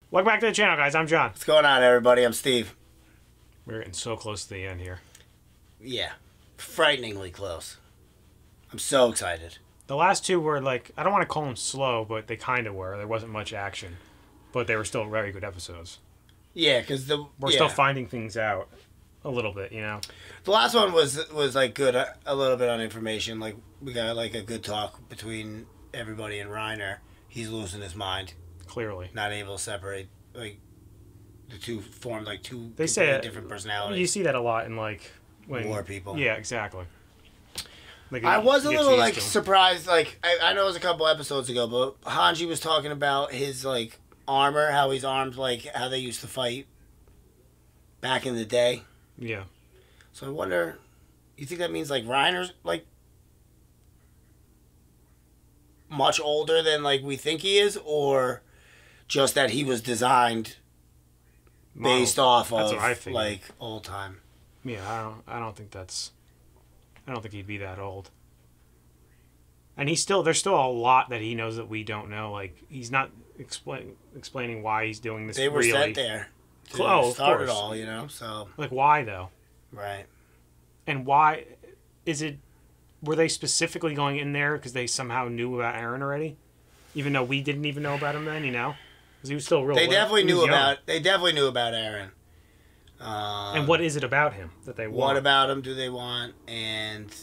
Welcome back to the channel, guys. I'm John. What's going on, everybody? I'm Steve. We're getting so close to the end here. Yeah, frighteningly close. I'm so excited. The last two were like, I don't want to call them slow, but they kind of were. There wasn't much action, but they were still very good episodes. Yeah, because We're still finding things out a little bit, you know? the last one was like good, a little bit on information. Like we got like a good talk between everybody and Reiner. He's losing his mind, Clearly. not able to separate. Like the two formed like two They say different personalities. You see that a lot in like when War people. Yeah, exactly. Like, I was a you get little used like to 'em. surprised. Like I know it was a couple episodes ago, but Hanji was talking about his like armor, how he's armed, like how they used to fight back in the day. Yeah. So I wonder, you think that means like Reiner's like much older than like we think he is, or just that he was designed based off That's of what I figured. like old time? Yeah, I don't think he'd be that old. And there's still a lot that he knows that we don't know. Like, he's not explaining why he's doing this. They were really. sent there to Of start it course. all, you know. So Like, why though? right. And why is it? Were they specifically going in there because they somehow knew about Aaron already, even though we didn't even know about him then? You know, because he was still real. They definitely he was knew young. about. They definitely knew about Aaron. And what is it about him that they want? What about him do they want? And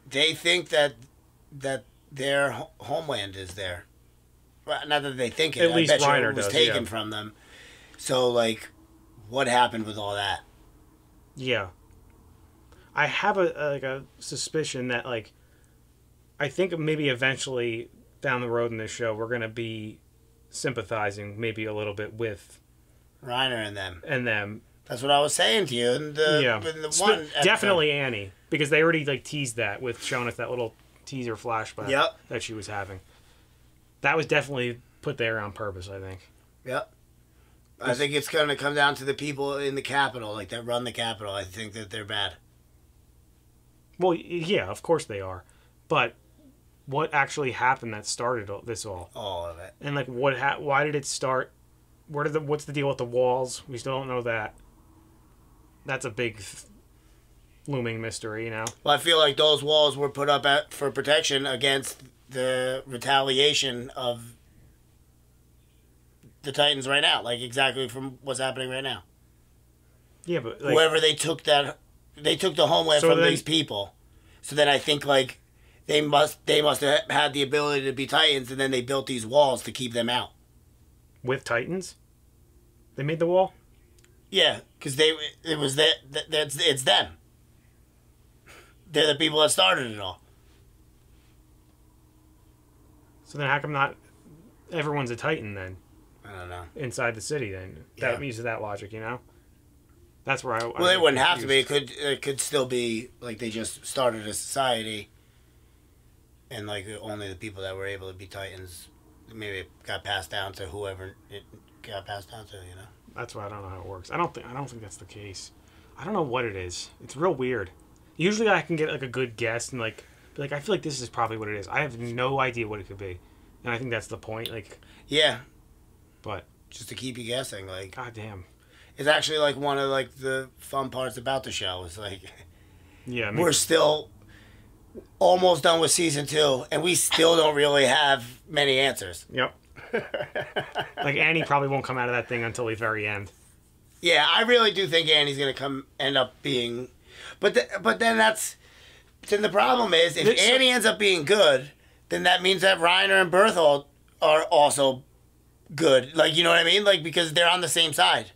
they think that their homeland is there. Well, not that they think it. At least I bet you Reiner it was does, taken yeah. from them. So, like, what happened with all that? Yeah. I have a suspicion that, like, I think maybe eventually down the road in this show we're gonna be sympathizing maybe a little bit with Reiner and them. them. That's what I was saying to you in the one episode. Definitely Annie, because they already like teased that with showing us that little teaser flashback Yep. that she was having. That was definitely put there on purpose, I think. Yep. I think it's going to come down to the people in the Capitol, like that run the Capitol. I think that they're bad. Well, yeah, of course they are, but what actually happened that started this all? All of it. And like, why did it start? What's the deal with the walls? We still don't know that. That's a big looming mystery, you know. Well, I feel like those walls were put up for protection against the retaliation of the Titans right now, like exactly from what's happening right now. Yeah, but like, Whoever they took the homeland So from then- these people. So then I think like they must have had the ability to be Titans, and then they built these walls to keep them out. with Titans, they made the wall. Yeah, because it's them. They're the people that started it all. So then, how come not everyone's a Titan then I don't know. inside the city? Then Yeah. that means that logic, you know. That's where I. Well, they wouldn't have to be. It could still be like they just started a society, and like only the people that were able to be Titans, maybe it got passed down to whoever it got passed down to. You know. That's why I don't know how it works. I don't think that's the case. I don't know what it is. It's real weird. Usually, I can get like a good guess and like be like, I feel like this is probably what it is. I have no idea what it could be, and I think that's the point. Like, Yeah, but just to keep you guessing. Like goddamn, it's actually like one of like the fun parts about the show. Is like yeah, we're still almost done with season 2, and we still don't really have many answers. Yep. Like Annie probably won't come out of that thing until the very end. Yeah, I really do think Annie's gonna end up being, but then the problem is if Annie ends up being good, then that means that Reiner and Berthold are also good. Like, you know what I mean? Like, because they're on the same side.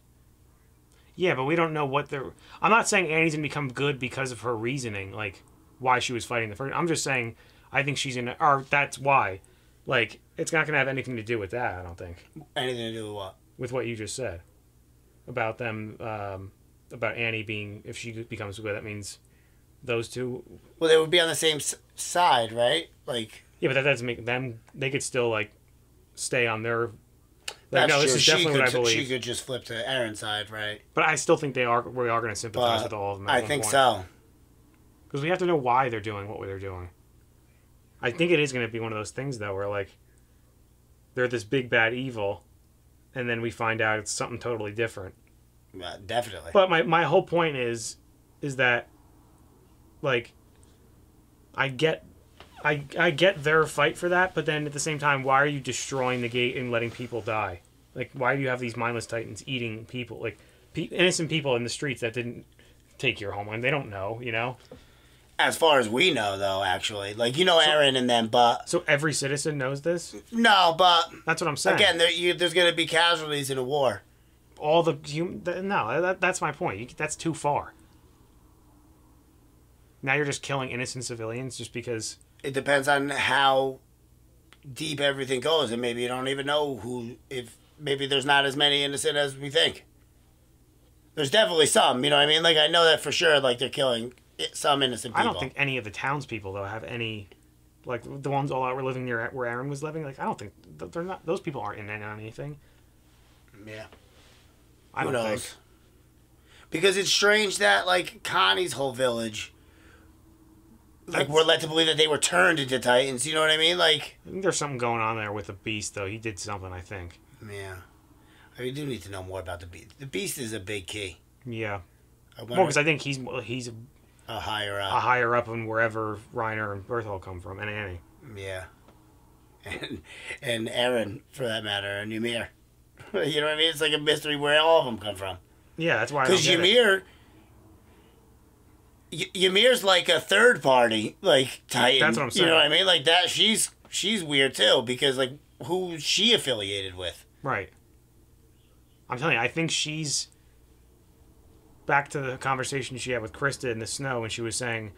Yeah, but we don't know what they're. I'm not saying Annie's gonna become good because of her reasoning, like why she was fighting the first. I'm just saying I think she's gonna, or that's why. Like, it's not gonna have anything to do with that. I don't think. Anything to do with what? With what you just said about them, about Annie being, if she becomes good, that means those two. Well, they would be on the same side, right? Like, Yeah, but that doesn't make them. They could still like stay on their. that's no, this true. is definitely what I believe. She could just flip to Aaron's side, right? But I still think we are going to sympathize But with all of them. I think so. Because we have to know why they're doing what they're doing. I think it is going to be one of those things, though, where, like, they're this big bad evil, and then we find out it's something totally different. Definitely. But my whole point is that, like, I get their fight for that, but then at the same time, why are you destroying the gate and letting people die? Like, why do you have these mindless titans eating people, like innocent people in the streets that didn't take your homeland? They don't know, you know. As far as we know, though, actually, like, you know, Eren and them, but so every citizen knows this. No, but that's what I'm saying. Again, there's going to be casualties in a war. All the no, that's my point. That's too far. Now you're just killing innocent civilians just because. It depends on how deep everything goes, and maybe you don't even know if maybe there's not as many innocent as we think. There's definitely some, you know what I mean? Like, I know that for sure, like, they're killing some innocent people. I don't think any of the townspeople, though, have any, like, the ones all out were living near where Eren was living. Like, I don't think, they're not, those people aren't in on anything. Yeah. I don't think. Because it's strange that, like, Connie's whole village, like, we're led to believe that they were turned into Titans, you know what I mean? Like, I think there's something going on there with the Beast, though. He did something, I think. Yeah. I do need to know more about the Beast. The Beast is a big key. Yeah. Well, because I think he's a higher up. A higher up in wherever Reiner and Berthold come from, and Annie. Yeah. And Eren, for that matter, and Ymir. You know what I mean? It's like a mystery where all of them come from. Yeah, that's why. Because Ymir's like a third party, like, Titan. That's what I'm saying. You know what I mean? Like that. She's weird too, because, like, who's she affiliated with? Right. I'm telling you, I think she's back to the conversation she had with Krista in the snow when she was saying,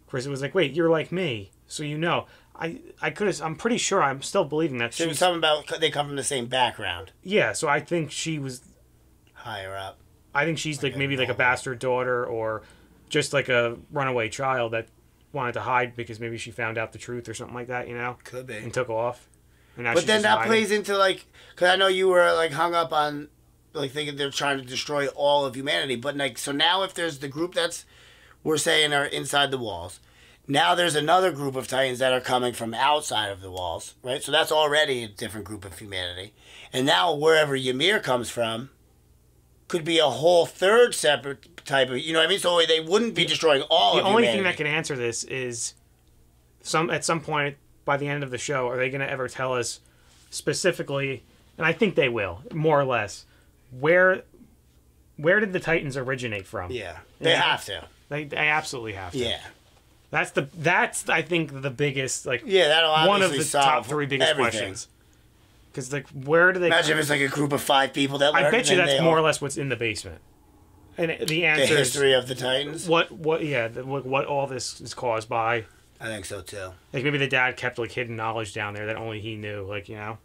Krista was like, "Wait, you're like me, so you know." I'm pretty sure I'm still believing that she was talking about they come from the same background. Yeah, so I think she was higher up. I think she's like maybe like a bastard daughter or just like a runaway child that wanted to hide because maybe she found out the truth or something like that, you know? Could be. And took off. And now but then that plays into, like, because I know you were, like, hung up on, like, thinking they're trying to destroy all of humanity. But, like, so now if there's the group that's, we're saying, are inside the walls, now there's another group of Titans that are coming from outside of the walls, right? So that's already a different group of humanity. And now wherever Ymir comes from could be a whole third separate type of, you know what I mean? So they wouldn't be destroying all of humanity. The only thing that can answer this is at some point by the end of the show, are they going to ever tell us specifically, and I think they will, more or less, where did the Titans originate from? Yeah, they have to. They absolutely have to. Yeah. That's I think the biggest, like, yeah, that'll one of the top three biggest questions. Because, like, where do they imagine if it's like a group of 5 people that I bet you that's more or less what's in the basement. And the answer the history of the Titans. What all this is caused by. I think so too. Like, maybe the dad kept, like, hidden knowledge down there that only he knew, like, you know.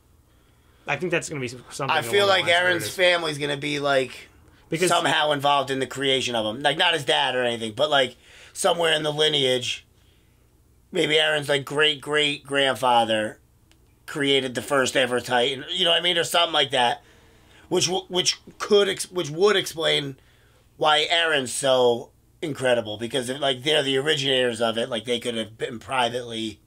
I think that's gonna be something. I feel like Eren's family's gonna be, like, because somehow involved in the creation of him. Like, not his dad or anything, but, like, somewhere in the lineage, maybe Eren's, like, great-great-grandfather created the first ever Titan. You know what I mean? Or something like that. Which would explain why Eren's so incredible. Because, like, they're the originators of it. Like, they could have been privately...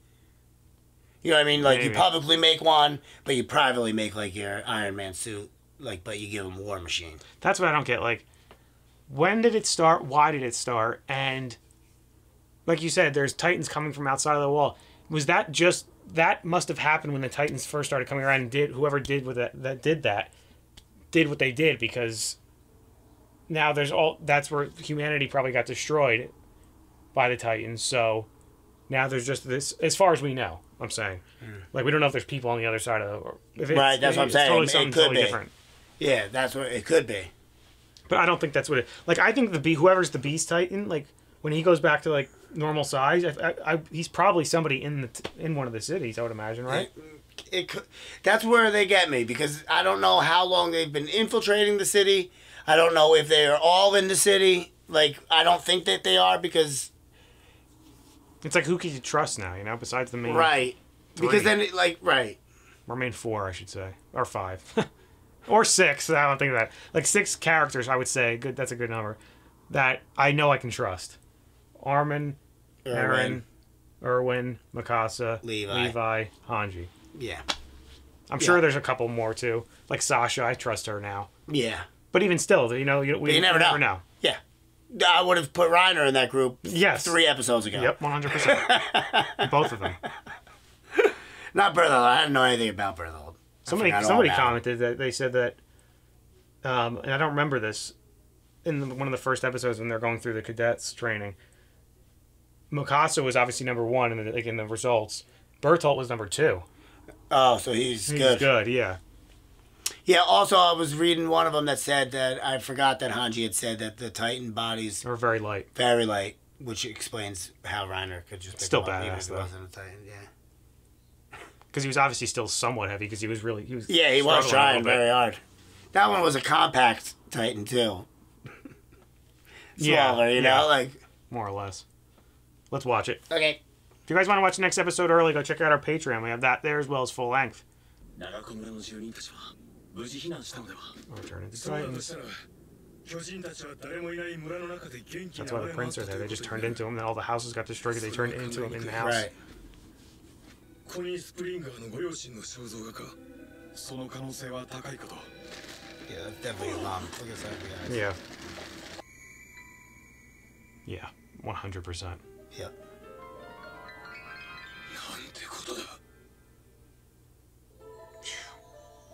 You know what I mean? Like, maybe. You publicly make one, but you privately make, like, your Iron Man suit. Like, but you give him War Machine. That's what I don't get. Like, when did it start? Why did it start? And, like you said, there's Titans coming from outside of the wall. Was that just... That must have happened when the Titans first started coming around, and whoever did what they did, because now that's where humanity probably got destroyed by the Titans. So now there's just this, as far as we know. I'm saying, like, we don't know if there's people on the other side of the. Right, that's what I'm saying. It could be different. Yeah, that's what it could be. But I don't think that's what it. Like, I think whoever's the Beast Titan, like, when he goes back to, like, normal size, he's probably somebody in one of the cities, I would imagine, right? It could, that's where they get me, because I don't know how long they've been infiltrating the city. I don't know if they are all in the city. Like, I don't think that they are, because it's like, who can you trust now, you know, besides the main right? 3. Because then, right, or main 4, I should say, or 5, or 6. I don't think of that. Like, 6 characters, I would say. Good, that's a good number. That I know I can trust. Armin, Eren, Erwin, Mikasa, Levi, Hanji. Yeah. I'm sure there's a couple more too. Like Sasha, I trust her now. Yeah. But even still, you know, we never know. Yeah. I would have put Reiner in that group 3 episodes ago. Yep, 100%. Both of them. Not Berthold. I didn't know anything about Berthold. Somebody commented that they said that, and I don't remember this, in one of the first episodes when they're going through the cadets training, Mikasa was obviously number 1 in the results. Berthold was number 2. Oh, so he's good. He's good, yeah. Yeah, also I was reading one of them that said that, I forgot that Hanji had said that the Titan bodies are very light. Very light, which explains how Reiner could just pick still them up badass, though. He wasn't a Titan, yeah. Because he was obviously still somewhat heavy, because he was yeah, he was trying very hard. That one was a compact Titan, too. Smaller, you know, like... More or less. Let's watch it. Okay. If you guys want to watch the next episode early, go check out our Patreon. We have that there as well as full length. Returning to Titans. That's why the prints are there. They just turned into him. Then all the houses got destroyed because they turned into him in the house. Right. Yeah, that's definitely his mom. Look at that, guys. Yeah. Yeah, 100%. Yep.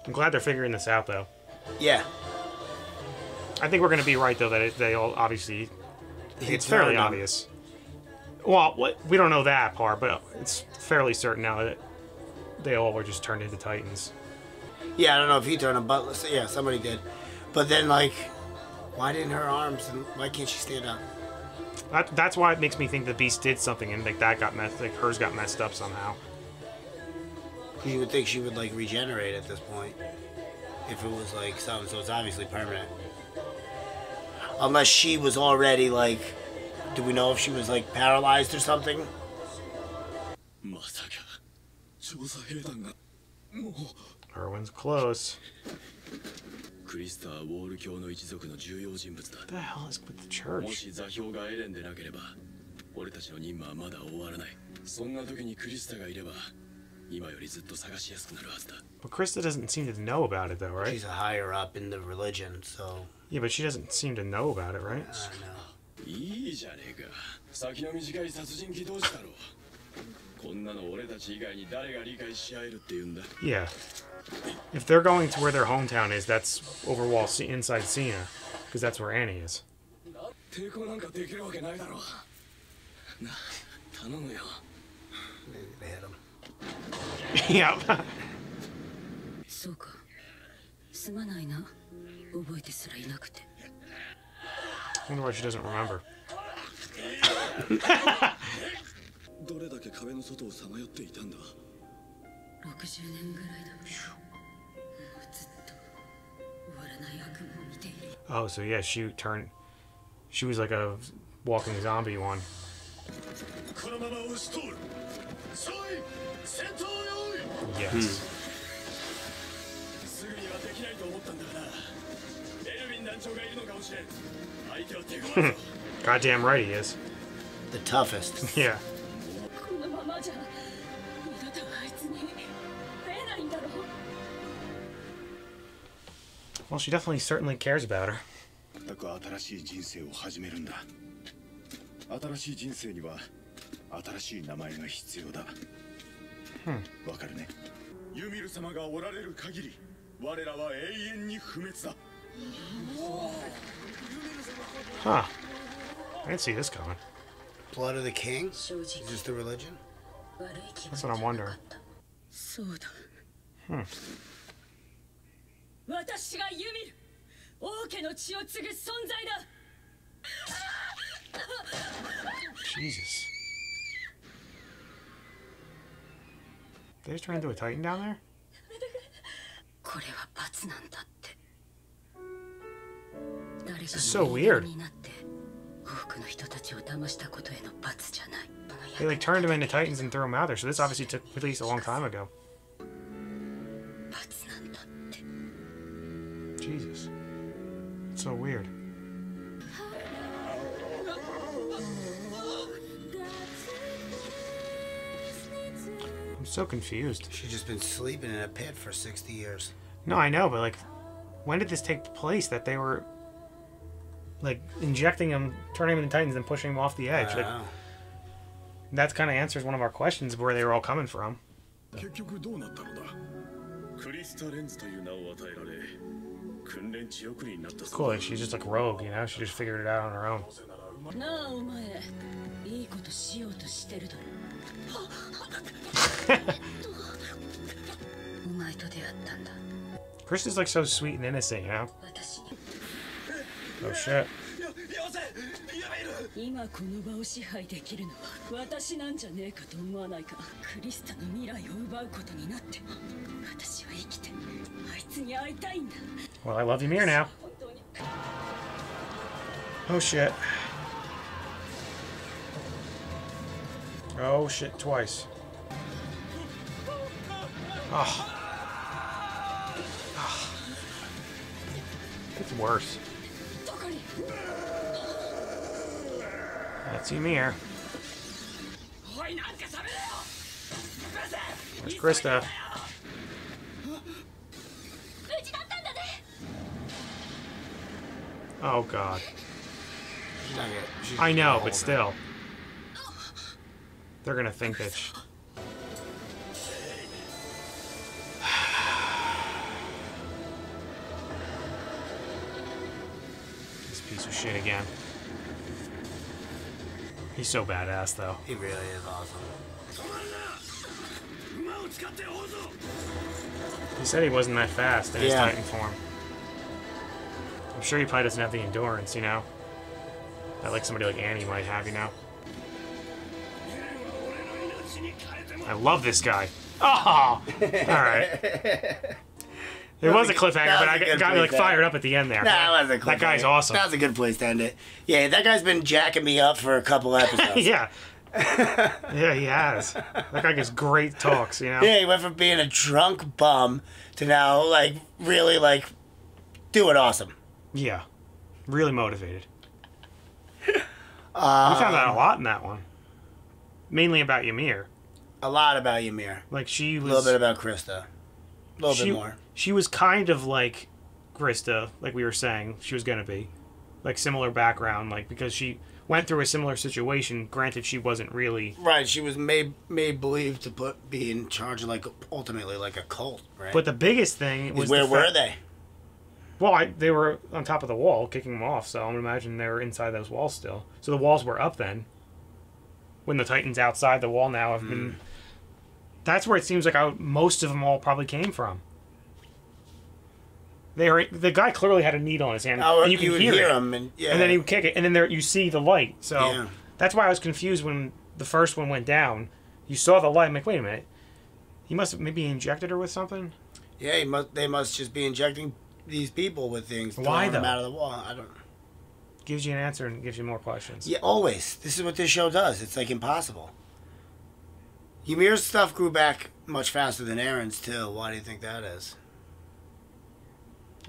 I'm glad they're figuring this out, though. Yeah. I think we're going to be right, though, that they all obviously... It's fairly obvious. Well, we don't know that part, but it's fairly certain now that they all were just turned into Titans. Yeah, I don't know if he turned them, but yeah, somebody did. But then, like, why didn't her arms, and why can't she stand up? That's why it makes me think the Beast did something, and like that got messed, like hers got messed up somehow. You would think she would like regenerate at this point, if it was like something. So it's obviously permanent. Unless she was already like, do we know if she was like paralyzed or something? Erwin's close. What the hell is with the church? But Krista doesn't seem to know about it, though, right? She's a higher up in the religion, so... Yeah, but she doesn't seem to know about it, right? I know. Yeah. If they're going to where their hometown is, that's inside Cena, because that's where Annie is. They hit him. Yeah. I wonder why she doesn't remember. Oh, so yeah, she was like a walking zombie one. Yes. Goddamn right he is. The toughest. Yeah. Well, she definitely certainly cares about her. Huh. I didn't see this coming. Blood of the king? Is this the religion? That's what I'm wondering. Hmm. Jesus. They just turned into a Titan down there? This is so weird. They like turned him into Titans and threw him out there, so this obviously took at least a long time ago. Jesus. It's so weird. I'm so confused. She's just been sleeping in a pit for 60 years. No, I know, but like, when did this take place? That they were like injecting him, turning him into Titans, and pushing him off the edge. Like, that kind of answers one of our questions of where they were all coming from. Cool, like she's just like rogue, you know? She just figured it out on her own. Chris is like so sweet and innocent, you know? Oh shit. 今この場を支配できるのは私なんじゃねえかと思わないか。クリスタの未来を奪うことになって私は生きてあいつに会いたいんだ。 Well, I love Ymir now. Oh shit. Oh shit, twice. Oh. It's worse. That's Ymir. There's Krista. Oh god. I know, but still. They're gonna think that... This piece of shit again. He's so badass, though. He really is awesome. He said he wasn't that fast in his Titan form. I'm sure he probably doesn't have the endurance, you know? That like somebody like Annie might have, you know? I love this guy. Oh! Alright. It was a cliffhanger, but I got me like fired up at the end there. That was a cliffhanger. That guy's awesome. That was a good place to end it. Yeah, that guy's been jacking me up for a couple episodes. Yeah. Yeah, he has. That guy gives great talks, you know? Yeah, he went from being a drunk bum to now, like, really, like, doing awesome. Yeah. Really motivated. We found out a lot in that one. Mainly about Ymir. A lot about Ymir. Like, she was... A little bit about Krista. A little bit more. She was kind of like Krista, like we were saying she was going to be. Like, similar background, like, because she went through a similar situation. Granted, she wasn't really... Right, she was made believe to be in charge of, like, ultimately, like, a cult, right? But the biggest thing was... Where were they? Well, they were on top of the wall, kicking them off, so I'm going to imagine they were inside those walls still. So the walls were up then. When the Titans outside the wall now have been... That's where it seems like most of them all probably came from. The guy clearly had a needle in his hand, and you can hear him, and then he would kick it, and then you see the light. So that's why I was confused when the first one went down. You saw the light. I'm like, wait a minute, he must have maybe injected her with something. Yeah, they must just be injecting these people with things. Why though? Them out of the wall. I don't. Gives you an answer and gives you more questions. Yeah, always. This is what this show does. It's like impossible. Ymir's stuff grew back much faster than Aaron's too. Why do you think that is?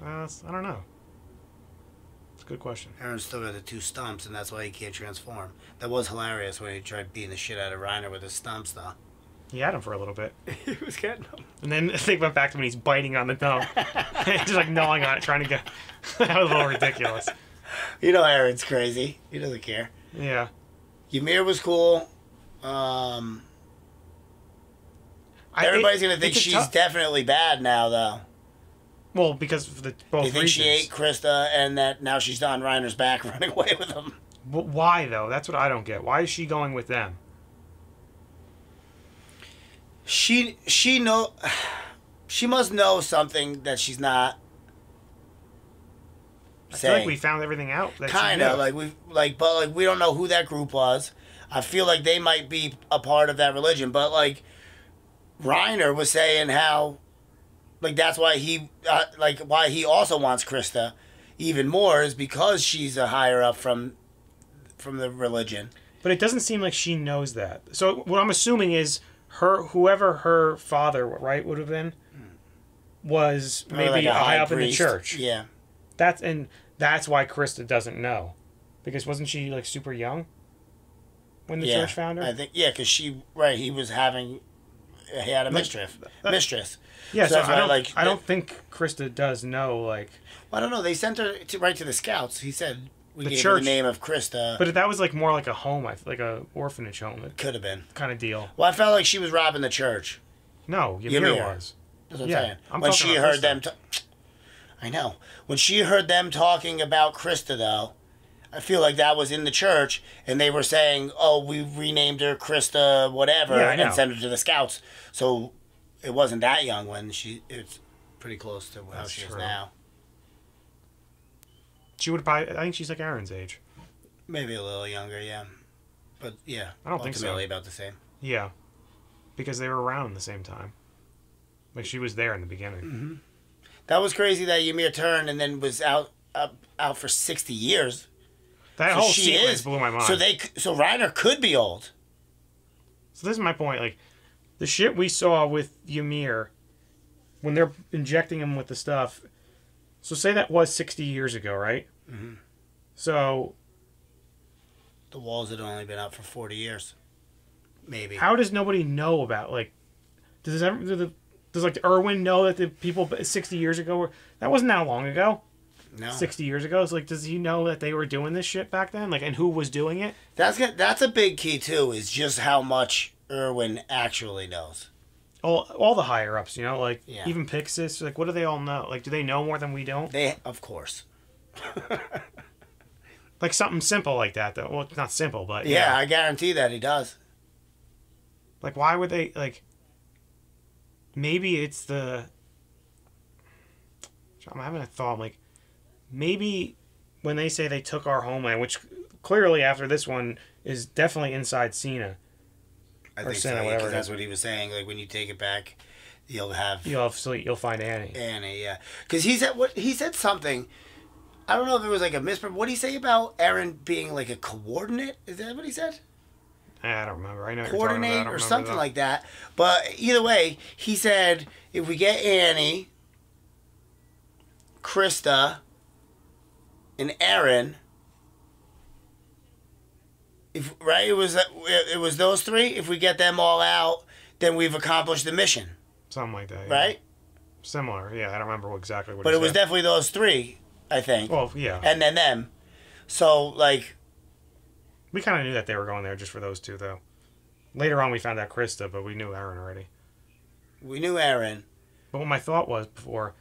I don't know. It's a good question. Aaron's still got the 2 stumps, and that's why he can't transform. That was hilarious when he tried beating the shit out of Reiner with his stumps, though. He had him for a little bit. He was getting them. And then they went back to when he's biting on the thumb. Just like gnawing on it, trying to get... That was a little ridiculous. You know Aaron's crazy. He doesn't care. Yeah. Ymir was cool. Everybody's going to think she's definitely bad now, though. Well, because of the both You think reasons. she ate Krista and that now she's on Reiner's back running away with him? But why, though? That's what I don't get. Why is she going with them? She must know something that she's not I saying. feel like we found everything out. Kind of but we don't know who that group was. I feel like they might be a part of that religion, but like Reiner was saying how, like that's why why he also wants Krista even more is because she's a higher up from the religion. But it doesn't seem like she knows that. So what I'm assuming is whoever her father would have been was maybe like high up priest. in the church. Yeah. That's why Krista doesn't know, because wasn't she like super young when the church found her? I think because he was having he had a mistress. Yeah, so that's why, I don't think Krista does know, like... I don't know. They sent her right to the scouts. He said we The gave her church. the name of Krista. But that was, like, more like a home, like a orphanage home, Could have been. kind of deal. Well, I felt like she was robbing the church. No, Ymir. Ymir was. That's what I'm Yeah, saying. I'm When talking she about heard Krista. them... I know. When she heard them talking about Krista, though, I feel like that was in the church, and they were saying, oh, we renamed her Krista whatever, Yeah, I know. and sent her to the scouts. So it wasn't that young when it's pretty close to how That's she is true. now. She would probably... I think she's like Aaron's age. Maybe a little younger, yeah. But, yeah. I don't think so. Ultimately about the same. Yeah. Because they were around at the same time. Like, she was there in the beginning. Mm-hmm. That was crazy that Ymir turned and then was out for 60 years. That So whole she sequence is. blew my mind. So Reiner could be old. So this is my point. Like, the shit we saw with Ymir, when they're injecting him with the stuff. So say that was 60 years ago, right? Mm-hmm. So The walls had only been up for 40 years. Maybe. how does nobody know about, like, does like Erwin know that the people 60 years ago were, that wasn't that long ago? No. 60 years ago? It's like, does he know that they were doing this shit back then? Like, and who was doing it? That's a big key too, is just how much Erwin actually knows. All the higher ups, you know, like Yeah. even Pixis, like what do they all know? Like, do they know more than we don't? They, of course. Like something simple like that, though. Well, it's not simple, but Yeah, I guarantee that he does. like, why would they, like, maybe it's the, I'm having a thought, like, maybe when they say they took our homeland, which clearly after this one is definitely inside Cena. I Or think Senna, so, whatever because it that's is. what he was saying. Like, when you take it back, you'll have You'll find Annie. Annie, yeah. Because he said something. I don't know if it was like a misprint. What did he say about Aaron being like a coordinate? Is that what he said? I don't remember. I know what you're talking about. I Coordinate don't or remember something that. like that. But either way, he said if we get Annie, Krista, and Aaron, it was those three. If we get them all out, then we've accomplished the mission, Something like that. Yeah. right? Similar. Yeah, I don't remember exactly what But he it was said. definitely those three, I think, Well, yeah. and then them. So like, We kind of knew that they were going there just for those two, though. Later on, we found out Krista, but we knew Aaron already. we knew Aaron. But what my thought was before,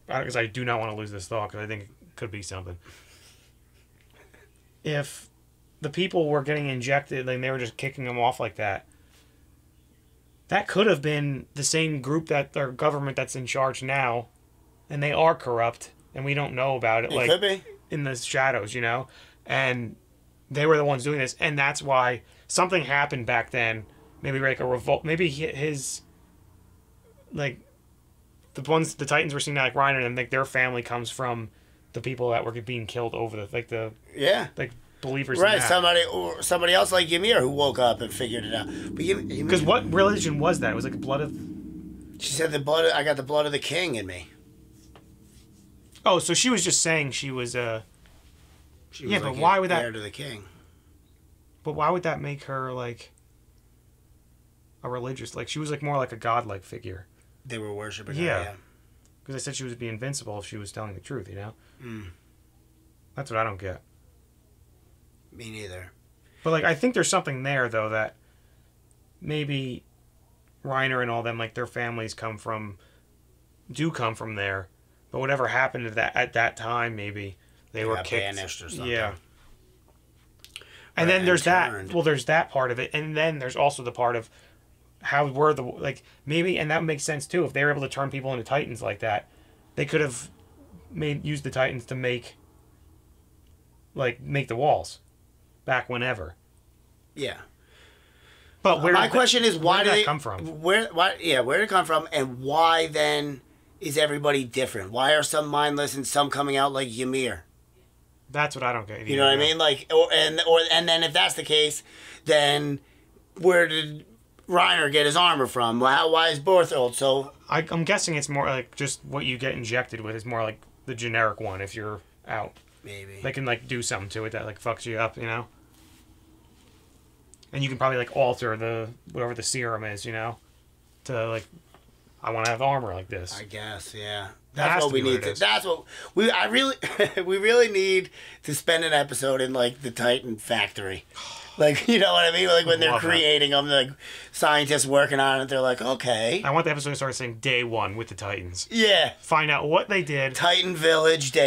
because I do not want to lose this thought, because I think it could be something. If the people were getting injected and they were just kicking them off like that, that could have been the same group that or government that's in charge now, and they are corrupt, and we don't know about it. It Like could be. in the shadows, you know, and they were the ones doing this, and that's why something happened back then. Maybe like a revolt. Maybe his like the Titans were seeing that, like Reiner, and like their family comes from the people that were being killed over the Yeah. believers. Right, in that. somebody else like Ymir who woke up and figured it out. But Because what religion was that? It was like the blood of. she said I got the blood of the king in me. Oh, so she was just saying she was She was Yeah, but like why would that- heir to the king? But why would that make her like a religious? Like she was like more like a godlike figure. They were worshiping Yeah. her. Yeah. Because I said she would be invincible if she was telling the truth. You know. Mm. That's what I don't get. Me neither. But like I think there's something there though that maybe Reiner and all them, like their families come from there. But whatever happened to that at that time, maybe they were got kicked. banished or something. Yeah. And Right, then there's and that. turned. Well, there's that part of it, and then there's also the part of how were the like maybe, and that makes sense too. If they were able to turn people into Titans like that, they could have used the Titans to make the walls back whenever. Yeah. But where My did question is, why where did did that they come from? Where did it come from, and why then is everybody different? Why are some mindless and some coming out like Ymir? That's what I don't get. You know what I mean? Like, and then if that's the case, then where did Reiner get his armor from? Why is Borthold so? I'm guessing it's more like just what you get injected with is more like the generic one. If you're out, Maybe. they can like do something to it that like fucks you up, you know. And you can probably like alter whatever the serum is, you know. to like, I want to have armor like this. I guess, yeah. That has That's what to we be what need it to. is. That's what I really, we really need to spend an episode in like the Titan factory, like you know what I mean, like when they're Love that. creating them, like scientists working on it. They're like, okay, I want the episode to start saying day one with the Titans. yeah, Find out what they did. Titan Village Day